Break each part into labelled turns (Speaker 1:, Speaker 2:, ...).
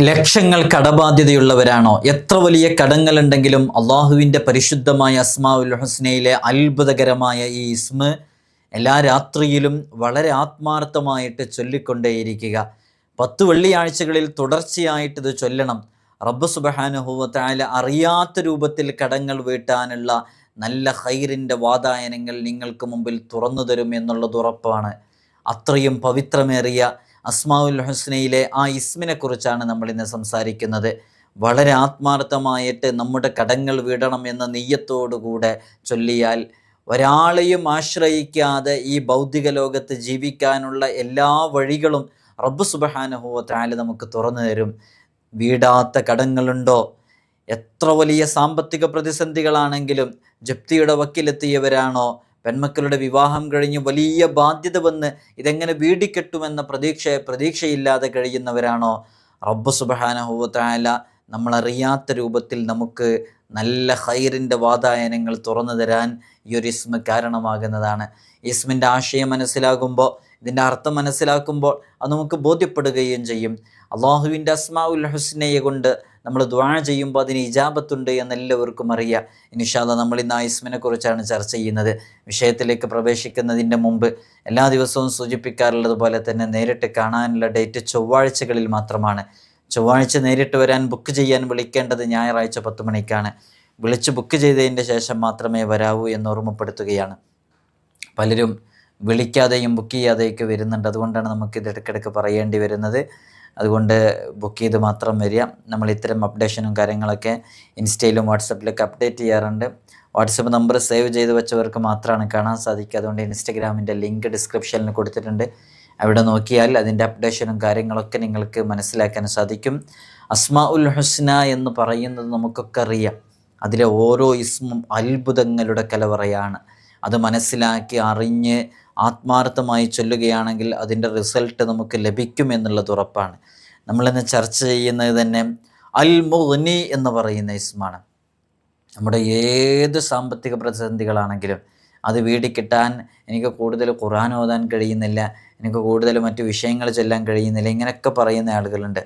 Speaker 1: ലക്ഷങ്ങൾ കടബാധ്യതയുള്ളവരാണോ? എത്ര വലിയ കടങ്ങളുണ്ടെങ്കിലും അള്ളാഹുവിൻ്റെ പരിശുദ്ധമായ അസ്മാഉൽ ഹുസ്നയിലെ അത്ഭുതകരമായ ഈ ഇസ്മ എല്ലാ രാത്രിയിലും വളരെ ആത്മാർത്ഥമായിട്ട് ചൊല്ലിക്കൊണ്ടേയിരിക്കുക. 10 വെള്ളിയാഴ്ചകളിൽ തുടർച്ചയായിട്ട് ഇത് ചൊല്ലണം. റബ്ബ് സുബ്ഹാനഹു വ തആല അറിയാത്ത രൂപത്തിൽ കടങ്ങൾ വീട്ടാനുള്ള നല്ല ഖൈറിൻ്റെ വാതായനങ്ങൾ നിങ്ങൾക്ക് മുമ്പിൽ തുറന്നു തരും എന്നുള്ളത് ഉറപ്പാണ്. അത്രയും പവിത്രമേറിയ അസ്മാഉൽ ഹുസ്നയിലെ ആ ഇസ്മിനെ കുറിച്ചാണ് നമ്മൾ ഇന്ന് സംസാരിക്കുന്നത്. വളരെ ആത്മാർത്ഥമായിട്ട് നമ്മുടെ കടങ്ങൾ വീടണം എന്ന നിയ്യത്തോടുകൂടെ ചൊല്ലിയാൽ ഒരാളെയും ആശ്രയിക്കാതെ ഈ ഭൗതിക ലോകത്ത് ജീവിക്കാനുള്ള എല്ലാ വഴികളും റബ്ബ് സുബ്ഹാനഹു വ തആല നമുക്ക് തുറന്നു തരും. വീടാത്ത കടങ്ങളുണ്ടോ? എത്ര വലിയ സാമ്പത്തിക പ്രതിസന്ധികളാണെങ്കിലും ജപ്തിയുടെ വക്കിലെത്തിയവരാണോ? പെൺമക്കളുടെ വിവാഹം കഴിഞ്ഞ് വലിയ ബാധ്യത വന്ന് ഇതെങ്ങനെ വീടിക്കെട്ടുമെന്ന പ്രതീക്ഷയില്ലാതെ കഴിയുന്നവരാണോ? റബ്ബ് സുബ്ഹാനഹു വ തആല നമ്മളറിയാത്ത രൂപത്തിൽ നമുക്ക് നല്ല ഖൈറിൻ്റെ വാതായനങ്ങൾ തുറന്നു തരാൻ ഈ ഒരു ഇസ്മ കാരണമാകുന്നതാണ്. ഇസ്മിൻ്റെ ആശയം മനസ്സിലാകുമ്പോൾ, ഇതിൻ്റെ അർത്ഥം മനസ്സിലാക്കുമ്പോൾ അത് നമുക്ക് ബോധ്യപ്പെടുകയും ചെയ്യും. അള്ളാഹുവിൻ്റെ അസ്മാഉൽ ഹുസ്നയെ കൊണ്ട് നമ്മൾ ദുആ ചെയ്യുമ്പോൾ അതിന് ഇജാബത്തുണ്ട് എന്നെല്ലാവർക്കും അറിയാം. ഇൻഷാ അല്ലാഹ് നമ്മൾ ഇന്ന് ആ ഇസ്മിനെ കുറിച്ചാണ് ചർച്ച ചെയ്യുന്നത്. വിഷയത്തിലേക്ക് പ്രവേശിക്കുന്നതിൻ്റെ മുമ്പ് എല്ലാ ദിവസവും സൂചിപ്പിക്കാറുള്ളത് പോലെ തന്നെ നേരിട്ട് കാണാനുള്ള ഡേറ്റ് ചൊവ്വാഴ്ചകളിൽ മാത്രമാണ്. ചൊവ്വാഴ്ച നേരിട്ട് വരാൻ ബുക്ക് ചെയ്യാൻ വിളിക്കേണ്ടത് ഞായറാഴ്ച 10 മണിക്കാണ്. വിളിച്ച് ബുക്ക് ചെയ്തതിൻ്റെ ശേഷം മാത്രമേ വരാവൂ എന്ന് ഓർമ്മപ്പെടുത്തുകയാണ്. പലരും വിളിക്കാതെയും ബുക്ക് ചെയ്യാതെയൊക്കെ വരുന്നുണ്ട്. അതുകൊണ്ടാണ് നമുക്കിത് ഇടയ്ക്കിടയ്ക്ക് പറയേണ്ടി വരുന്നത്. അതുകൊണ്ട് ബുക്ക് ചെയ്ത് മാത്രം വരിക. നമ്മൾ ഇത്തരം അപ്ഡേഷനും കാര്യങ്ങളൊക്കെ ഇൻസ്റ്റയിലും വാട്സപ്പിലൊക്കെ അപ്ഡേറ്റ് ചെയ്യാറുണ്ട്. വാട്സപ്പ് നമ്പർ സേവ് ചെയ്ത് വെച്ചവർക്ക് മാത്രമാണ് കാണാൻ സാധിക്കുക. അതുകൊണ്ട് ഇൻസ്റ്റഗ്രാമിൻ്റെ ലിങ്ക് ഡിസ്ക്രിപ്ഷനിൽ കൊടുത്തിട്ടുണ്ട്. അവിടെ നോക്കിയാൽ അതിൻ്റെ അപ്ഡേഷനും കാര്യങ്ങളൊക്കെ നിങ്ങൾക്ക് മനസ്സിലാക്കാൻ സാധിക്കും. അസ്മാഉൽ ഹുസ്ന എന്ന് പറയുന്നത് നമുക്കൊക്കെ അറിയാം. അതിലെ ഓരോ ഇസ്മും അത്ഭുതങ്ങളുടെ കലവറയാണ്. അത് മനസ്സിലാക്കി അറിഞ്ഞ് ആത്മാർത്ഥമായി ചൊല്ലുകയാണെങ്കിൽ അതിൻ്റെ റിസൾട്ട് നമുക്ക് ലഭിക്കുമെന്നുള്ളത് ഉറപ്പാണ്. നമ്മളിന്ന് ചർച്ച ചെയ്യുന്നത് തന്നെ അൽ മുഗ്നി എന്ന് പറയുന്ന ഇസ്മാണ്. നമ്മുടെ ഏത് സാമ്പത്തിക പ്രതിസന്ധികളാണെങ്കിലും അത് വീടിക്കിട്ടാൻ എനിക്ക് കൂടുതൽ ഖുർആൻ ഓതാൻ കഴിയുന്നില്ല, എനിക്ക് കൂടുതൽ മറ്റു വിഷയങ്ങൾ ചൊല്ലാൻ കഴിയുന്നില്ല, ഇങ്ങനെയൊക്കെ പറയുന്ന ആളുകളുണ്ട്.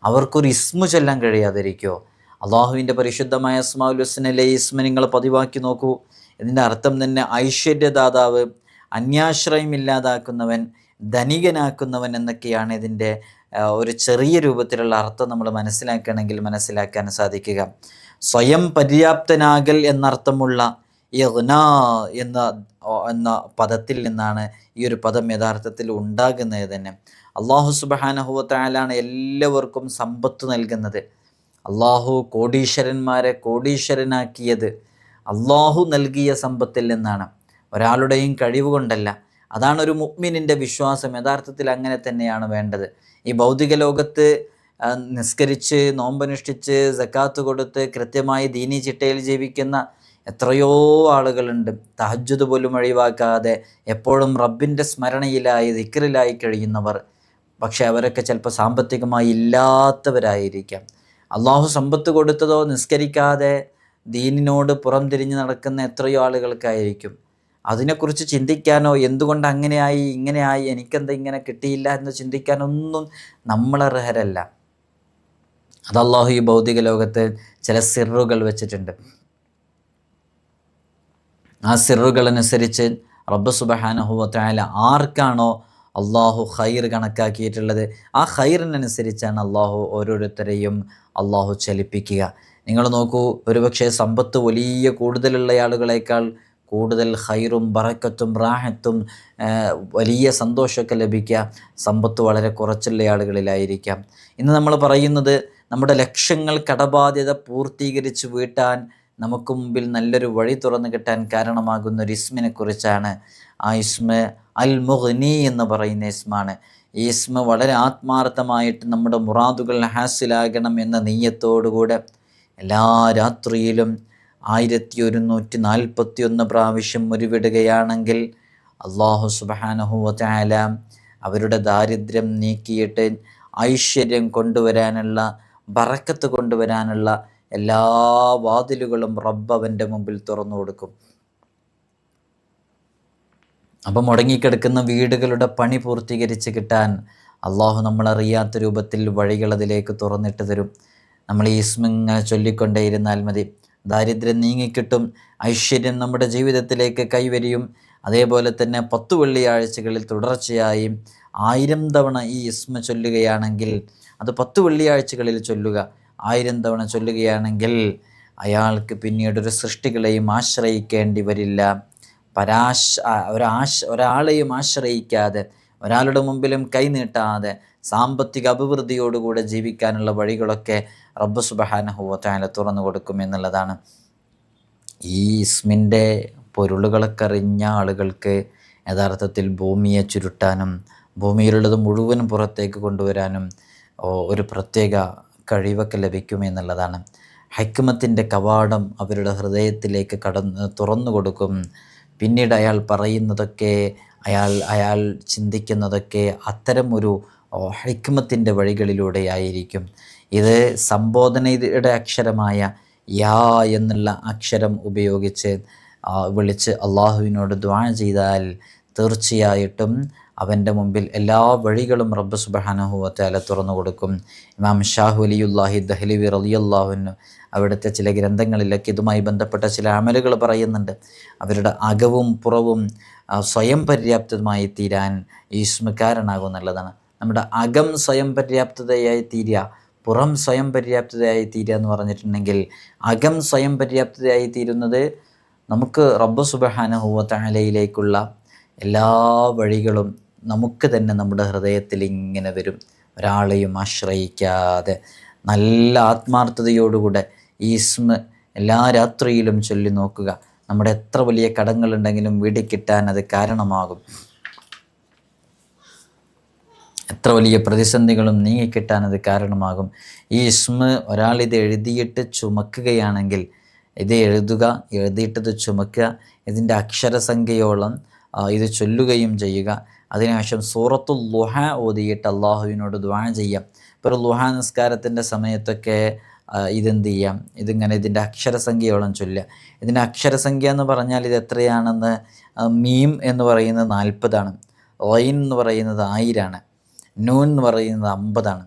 Speaker 1: അവർക്കൊരു ഇസ്മു ചൊല്ലാൻ കഴിയാതിരിക്കുമോ? അള്ളാഹുവിൻ്റെ പരിശുദ്ധമായ അസ്മാഉൽ ഹുസ്നയിലെ ഇസ്മ നിങ്ങൾ പതിവാക്കി നോക്കൂ. ഇതിൻ്റെ അർത്ഥം തന്നെ ഐശ്വര്യദാതാവ്, അന്യാശ്രയം ഇല്ലാതാക്കുന്നവൻ, ധനികനാക്കുന്നവൻ എന്നൊക്കെയാണ് ഇതിൻ്റെ ഒരു ചെറിയ രൂപത്തിലുള്ള അർത്ഥം നമ്മൾ മനസ്സിലാക്കുകയാണെങ്കിൽ മനസ്സിലാക്കാൻ സാധിക്കുക. സ്വയം പര്യാപ്തനാകൽ എന്നർത്ഥമുള്ള ഇഗ്നാ എന്ന പദത്തിൽ നിന്നാണ് ഈ ഒരു പദം യഥാർത്ഥത്തിൽ ഉണ്ടാകുന്നത് തന്നെ. അള്ളാഹു സുബ്ഹാനഹു വ തആലയാണ് എല്ലാവർക്കും സമ്പത്ത് നൽകുന്നത്. അള്ളാഹു കോടീശ്വരന്മാരെ കോടീശ്വരനാക്കിയത് അള്ളാഹു നൽകിയ സമ്പത്തിൽ നിന്നാണ്, ഒരാളുടെയും കഴിവ് കൊണ്ടല്ല. അതാണ് ഒരു മുഅ്മിനിൻ്റെ വിശ്വാസം. യഥാർത്ഥത്തിൽ അങ്ങനെ തന്നെയാണ് വേണ്ടത്. ഈ ഭൗതിക ലോകത്ത് നിസ്കരിച്ച് നോമ്പനുഷ്ഠിച്ച് സക്കാത്ത് കൊടുത്ത് കൃത്യമായി ദീനി ചിട്ടയിൽ ജീവിക്കുന്ന എത്രയോ ആളുകളുണ്ട്. തഹജ്ജുദ് പോലും ഒഴിവാക്കാതെ എപ്പോഴും റബ്ബിൻ്റെ സ്മരണയിലായി ദിക്റിലായി കഴിയുന്നവർ. പക്ഷെ അവരൊക്കെ ചിലപ്പോൾ സാമ്പത്തികമായി ഇല്ലാത്തവരായിരിക്കാം. അള്ളാഹു സമ്പത്ത് കൊടുത്തതോ നിസ്കരിക്കാതെ ദീനിനോട് പുറം തിരിഞ്ഞ് നടക്കുന്ന എത്രയോ ആളുകൾക്കായിരിക്കും. അതിനെക്കുറിച്ച് ചിന്തിക്കാനോ എന്തുകൊണ്ട് അങ്ങനെയായി ഇങ്ങനെയായി എനിക്കെന്താ ഇങ്ങനെ കിട്ടിയില്ല എന്ന് ചിന്തിക്കാനൊന്നും നമ്മളർഹരല്ല. അത് അള്ളാഹു ഈ ഭൗതിക ലോകത്ത് ചില സിറുകൾ വെച്ചിട്ടുണ്ട്. ആ സിറുകളനുസരിച്ച് റബ്ബ് സുബ്ഹാനഹു വ തആല ആർക്കാണോ അള്ളാഹു ഖൈർ കണക്കാക്കിയിട്ടുള്ളത് ആ ഖൈറിനനുസരിച്ചാണ് അള്ളാഹു ഓരോരുത്തരെയും അള്ളാഹു ചലിപ്പിക്കുക. നിങ്ങൾ നോക്കൂ, ഒരുപക്ഷെ സമ്പത്ത് വലിയ കൂടുതലുള്ള ആളുകളേക്കാൾ കൂടുതൽ ഖൈറും ബറക്കത്തും റാഹത്തും വലിയ സന്തോഷമൊക്കെ ലഭിക്കുക സമ്പത്ത് വളരെ കുറച്ചുള്ള ആളുകളിലായിരിക്കാം. ഇന്ന് നമ്മൾ പറയുന്നത് നമ്മുടെ ലക്ഷ്യങ്ങൾ കടബാധ്യത പൂർത്തീകരിച്ച് വീട്ടാൻ നമുക്ക് മുമ്പിൽ നല്ലൊരു വഴി തുറന്നു കിട്ടാൻ കാരണമാകുന്ന ഒരു ഇസ്മിനെ കുറിച്ചാണ്. ആ ഇസ്മ അൽ മുഗ്നി എന്ന് പറയുന്ന ഇസ്മാണ്. ഈ ഇസ്മ വളരെ ആത്മാർത്ഥമായിട്ട് നമ്മുടെ മുറാദുകൾ ഹാസിലാകണം എന്ന നിയ്യത്തോടുകൂടെ എല്ലാ രാത്രിയിലും 1141 പ്രാവശ്യം ഉരുവിടുകയാണെങ്കിൽ അള്ളാഹു സുബ്ഹാനഹു വ തആല അവരുടെ ദാരിദ്ര്യം നീക്കിയിട്ട് ഐശ്വര്യം കൊണ്ടുവരാനുള്ള, ബറക്കത്ത് കൊണ്ടുവരാനുള്ള എല്ലാ വാതിലുകളും റബ്ബ് അവൻ്റെ മുമ്പിൽ തുറന്നു കൊടുക്കും. അപ്പം മുടങ്ങിക്കിടക്കുന്ന വീടുകളുടെ പണി പൂർത്തീകരിച്ച് കിട്ടാൻ അള്ളാഹു നമ്മളറിയാത്ത രൂപത്തിൽ വഴികൾ അതിലേക്ക് തുറന്നിട്ട് തരും. നമ്മൾ ഈ ഇസ്മിങ്ങനെ ചൊല്ലിക്കൊണ്ടേയിരുന്നാൽ മതി. ദാരിദ്ര്യം നീങ്ങിക്കിട്ടും, ഐശ്വര്യം നമ്മുടെ ജീവിതത്തിലേക്ക് കൈവരിയും. അതേപോലെ തന്നെ 10 വെള്ളിയാഴ്ചകളിൽ തുടർച്ചയായി 1000 തവണ ഈ ഇസ്മ ചൊല്ലുകയാണെങ്കിൽ, അത് 10 വെള്ളിയാഴ്ചകളിൽ ചൊല്ലുക, 1000 തവണ ചൊല്ലുകയാണെങ്കിൽ അയാൾക്ക് പിന്നീട് ഒരു സൃഷ്ടികളെയും ആശ്രയിക്കേണ്ടി വരില്ല. ഒരാളെയും ആശ്രയിക്കാതെ, ഒരാളുടെ മുമ്പിലും കൈനീട്ടാതെ സാമ്പത്തിക അഭിവൃദ്ധിയോടുകൂടെ ജീവിക്കാനുള്ള വഴികളൊക്കെ റബ്ബ് സുബ്ഹാനഹു വ തആല തുറന്നു കൊടുക്കും എന്നുള്ളതാണ്. ഈ ഇസ്മിൻ്റെ പൊരുളുകളൊക്കെ അറിഞ്ഞ ആളുകൾക്ക് യഥാർത്ഥത്തിൽ ഭൂമിയെ ചുരുട്ടാനും ഭൂമിയിലുള്ളത് മുഴുവൻ പുറത്തേക്ക് കൊണ്ടുവരാനും ഒരു പ്രത്യേക കഴിവൊക്കെ ലഭിക്കുമെന്നുള്ളതാണ്. ഹൈക്മത്തിൻ്റെ കവാടം അവരുടെ ഹൃദയത്തിലേക്ക് തുറന്നു കൊടുക്കും. പിന്നീട് അയാൾ പറയുന്നതൊക്കെ, അയാൾ ചിന്തിക്കുന്നതൊക്കെ അത്തരം ഒരു ഹൈക്മത്തിൻ്റെ വഴികളിലൂടെയായിരിക്കും. ഇത് സംബോധനയുടെ അക്ഷരമായ യാ എന്നുള്ള അക്ഷരം ഉപയോഗിച്ച് വിളിച്ച് അള്ളാഹുവിനോട് ദുആ ചെയ്താൽ തീർച്ചയായിട്ടും അവൻ്റെ മുമ്പിൽ എല്ലാ വഴികളും റബ്ബ് സുബ്ഹാനഹു വ തആല തുറന്നു കൊടുക്കും. ഇമാം ഷാഹ് വലിയുല്ലാഹി ദഹ്ലവി റളിയല്ലാഹു അൻഹു അവിടുത്തെ ചില ഗ്രന്ഥങ്ങളിലൊക്കെ ഇതുമായി ബന്ധപ്പെട്ട ചില അമലുകൾ പറയുന്നുണ്ട്. അവരുടെ അകവും പുറവും സ്വയം പര്യാപ്തമായി തീരാൻ ഈ ഇസ്മ കാരണമാകുമെന്നുള്ളതാണ്. നമ്മുടെ അകം സ്വയം പര്യാപ്തതയായി തീരുക, പുറം സ്വയം പര്യാപ്തതയായി തീരുക എന്ന് പറഞ്ഞിട്ടുണ്ടെങ്കിൽ, അകം സ്വയം പര്യാപ്തതയായി തീരുന്നത് നമുക്ക് റബ്ബ് സുബ്ഹാനഹു വ തആലയിലേക്കുള്ള എല്ലാ വഴികളും നമുക്ക് തന്നെ നമ്മുടെ ഹൃദയത്തിൽ ഇങ്ങനെ വരും. ഒരാളെയും ആശ്രയിക്കാതെ നല്ല ആത്മാർത്ഥതയോടുകൂടെ ഈ ഇസ്മ എല്ലാ രാത്രിയിലും ചൊല്ലി നോക്കുക. നമ്മുടെ എത്ര വലിയ കടങ്ങളുണ്ടെങ്കിലും വീടിക്കിട്ടാൻ അത് കാരണമാകും. എത്ര വലിയ പ്രതിസന്ധികളും നീങ്ങിക്കിട്ടാൻ അത് കാരണമാകും. ഈ ഇസ്മ ഒരാളിത് എഴുതിയിട്ട് ചുമക്കുകയാണെങ്കിൽ, ഇത് എഴുതിയിട്ടത് ചുമക്കുക, ഇതിൻ്റെ അക്ഷരസംഖ്യയോളം ഇത് ചൊല്ലുകയും ചെയ്യുക. അതിനുശേഷം സൂറത്തുൽ ളുഹ ഓതിയിട്ട് അള്ളാഹുവിനോട് ദുആ ചെയ്യാം. ഇപ്പോൾ ളുഹ നിസ്കാരത്തിൻ്റെ സമയത്തൊക്കെ ഇതെന്ത് ചെയ്യാം, ഇതിൻ്റെ അക്ഷരസംഖ്യയോളം ചൊല്ലുക. ഇതിൻ്റെ അക്ഷരസംഖ്യ എന്ന് പറഞ്ഞാൽ ഇത് എത്രയാണെന്ന്, മീം എന്ന് പറയുന്നത് 40 റൈൻ എന്ന് പറയുന്നത് 1000, നൂൻ എന്ന് പറയുന്നത് 50,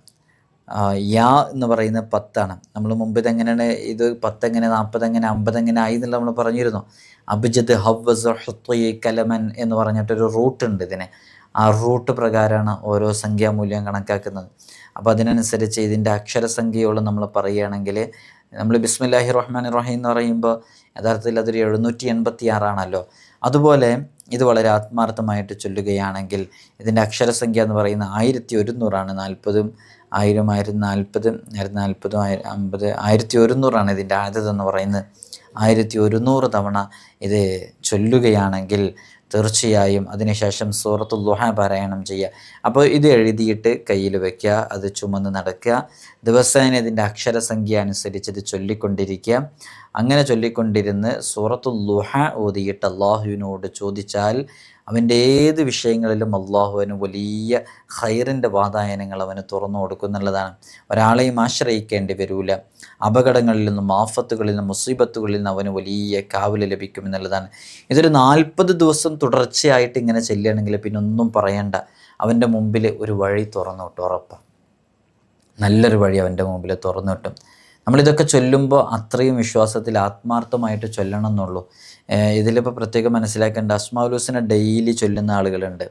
Speaker 1: യാ എന്ന് പറയുന്നത് 10. നമ്മൾ മുമ്പ് ഇതെങ്ങനെയാണ്, ഇത് 10 എങ്ങനെ, 40 എങ്ങനെ, 50 എങ്ങനെ ആയി എന്നുള്ള നമ്മൾ പറഞ്ഞിരുന്നു. അബ്ജദ് ഹവ്വസ് ഹുത്വി കലമൻ എന്ന് പറഞ്ഞിട്ടൊരു റൂട്ടുണ്ട് ഇതിന്. ആ റൂട്ട് പ്രകാരമാണ് ഓരോ സംഖ്യാമൂല്യം കണക്കാക്കുന്നത്. അപ്പോൾ അതിനനുസരിച്ച് ഇതിൻ്റെ അക്ഷരസംഖ്യയോളം നമ്മൾ പറയുകയാണെങ്കിൽ, നമ്മൾ ബിസ്മില്ലാഹി റഹ്മാനി റഹീം എന്ന് പറയുമ്പോൾ യഥാർത്ഥത്തിൽ അതൊരു 786 അതുപോലെ ഇത് വളരെ ആത്മാർത്ഥമായിട്ട് ചൊല്ലുകയാണെങ്കിൽ ഇതിൻ്റെ അക്ഷരസംഖ്യ എന്ന് പറയുന്നത് 1100. 40, 1000, 1040, 1040, 50, 1100 ഇതിൻ്റെ ആദത് എന്ന് പറയുന്നത്. 1100 തവണ ഇത് ചൊല്ലുകയാണെങ്കിൽ തീർച്ചയായും അതിനുശേഷം സൂറത്തുൽ ളുഹ പാരായണം ചെയ്യുക. അപ്പോൾ ഇത് എഴുതിയിട്ട് കയ്യിൽ വയ്ക്കുക, അത് ചുമന്ന് നടക്കുക. ദിവസേന ഇതിൻ്റെ അക്ഷരസംഖ്യ അനുസരിച്ച് ഇത് ചൊല്ലിക്കൊണ്ടിരിക്കുക. അങ്ങനെ ചൊല്ലിക്കൊണ്ടിരുന്ന് സൂറത്തുൽ ളുഹ ഓതിയിട്ട് അള്ളാഹുവിനോട് ചോദിച്ചാൽ അവൻ്റെ ഏത് വിഷയങ്ങളിലും അള്ളാഹുവിന് വലിയ ഖൈറിൻ്റെ വാതായനങ്ങൾ അവന് തുറന്നു കൊടുക്കുന്നുള്ളതാണ്. ഒരാളെയും ആശ്രയിക്കേണ്ടി വരൂല. അപകടങ്ങളിൽ നിന്നും ആഫത്തുകളിൽ നിന്നും മുസീബത്തുകളിൽ നിന്നും അവന് വലിയ കാവൽ ലഭിക്കുമെന്നുള്ളതാണ്. ഇതൊരു 40 ദിവസം തുടർച്ചയായിട്ട് ഇങ്ങനെ ചെല്ലുകയാണെങ്കിൽ പിന്നെ ഒന്നും പറയണ്ട, അവൻ്റെ മുമ്പിൽ ഒരു വഴി തുറന്നു കിട്ടും. ഉറപ്പാണ്, നല്ലൊരു വഴി അവൻ്റെ മുമ്പിൽ തുറന്നു കിട്ടും. നമ്മളിതൊക്കെ ചൊല്ലുമ്പോൾ അത്രയും വിശ്വാസത്തിൽ ആത്മാർത്ഥമായിട്ട് ചൊല്ലണം എന്നുള്ളൂ. ഇതിലിപ്പോൾ പ്രത്യേകം മനസ്സിലാക്കേണ്ട, അസ്മാഉൽ ഹുസ്ന ഡെയിലി ചൊല്ലുന്ന ആളുകളുണ്ട്,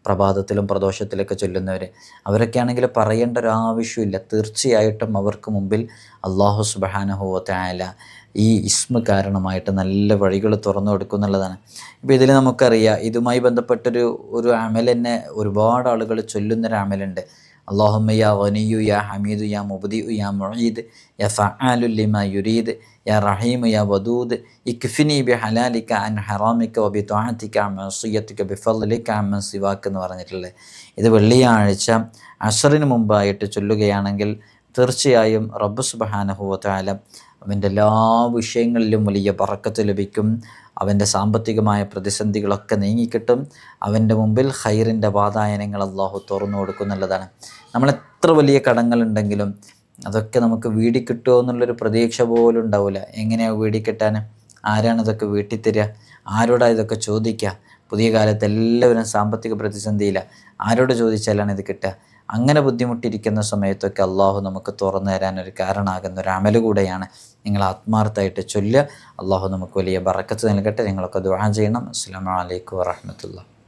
Speaker 1: പ്രഭാതത്തിലും പ്രദോഷത്തിലൊക്കെ ചൊല്ലുന്നവർ. അവരൊക്കെ ആണെങ്കിൽ പറയേണ്ട ഒരു ആവശ്യമില്ല. തീർച്ചയായിട്ടും അവർക്ക് മുമ്പിൽ അല്ലാഹു സുബ്ഹാനഹു വ തആല ഈ ഇസ്മ കാരണമായിട്ട് നല്ല വഴികൾ തുറന്നു കൊടുക്കും എന്നുള്ളതാണ്. ഇപ്പോൾ ഇതിൽ നമുക്കറിയാം, ഇതുമായി ബന്ധപ്പെട്ടൊരു അമൽ തന്നെ ഒരുപാട് ആളുകൾ ചൊല്ലുന്നൊരു അമലുണ്ട്. അല്ലാഹുമ്മ യാ ഗനിയ്യു യാ ഹമീദു യാ മുബ്ദിഉ യാ മുഈദ് യാ ഫഅാലു ലിമാ യുരീദ് യാ റഹീമു യാ വദൂദ് ഇക്ഫിനി ബിഹലാലിക അൻ ഹറാമിക വബിത്വാഅതിക അൻ മഅസിയതിക ബിഫദ്ലിക അമ്മൻ സിവാക എന്ന് പറഞ്ഞിട്ടുള്ളത്. ഇത് വെള്ളിയാഴ്ച അശ്റിന് മുമ്പായിട്ട് ചൊല്ലുകയാണെങ്കിൽ തീർച്ചയായും റബ്ബ് സുബ്ഹാനഹു വ തആല അവൻ്റെ എല്ലാ വിഷയങ്ങളിലും വലിയ ബറക്കത്ത് ലഭിക്കും. അവൻ്റെ സാമ്പത്തികമായ പ്രതിസന്ധികളൊക്കെ നീങ്ങിക്കിട്ടും. അവൻ്റെ മുമ്പിൽ ഖൈറിൻ്റെ വാതായനങ്ങൾ അള്ളാഹു തുറന്നു കൊടുക്കുന്നുള്ളതാണ്. നമ്മളെത്ര വലിയ കടങ്ങളുണ്ടെങ്കിലും അതൊക്കെ നമുക്ക് വീടിക്കിട്ടുമോ എന്നുള്ളൊരു പ്രതീക്ഷ പോലും ഉണ്ടാവില്ല. എങ്ങനെയാണ് വീടിക്കിട്ടാൻ? ആരാണ് ഇതൊക്കെ വീട്ടിൽ തരിക? ആരോടാണ് ഇതൊക്കെ ചോദിക്കുക? പുതിയ കാലത്ത് എല്ലാവരും സാമ്പത്തിക പ്രതിസന്ധിയില്ല. ആരോട് ചോദിച്ചാലാണ് ഇത് കിട്ടുക? അങ്ങനെ ബുദ്ധിമുട്ടിയിരിക്കുന്ന സമയത്തൊക്കെ അള്ളാഹു നമുക്ക് തുറന്നു തരാൻ ഒരു കാരണമാകുന്ന ഒരു അമല് കൂടെയാണ്. നിങ്ങൾ ആത്മാർത്ഥമായിട്ട് ചൊല്ലുക. അള്ളാഹു നമുക്ക് വലിയ ബറക്കത്ത് നൽകട്ടെ. നിങ്ങളൊക്കെ ദുആ ചെയ്യണം. അസ്സലാമു അലൈക്കും വറഹ്മത്തുള്ളാഹി.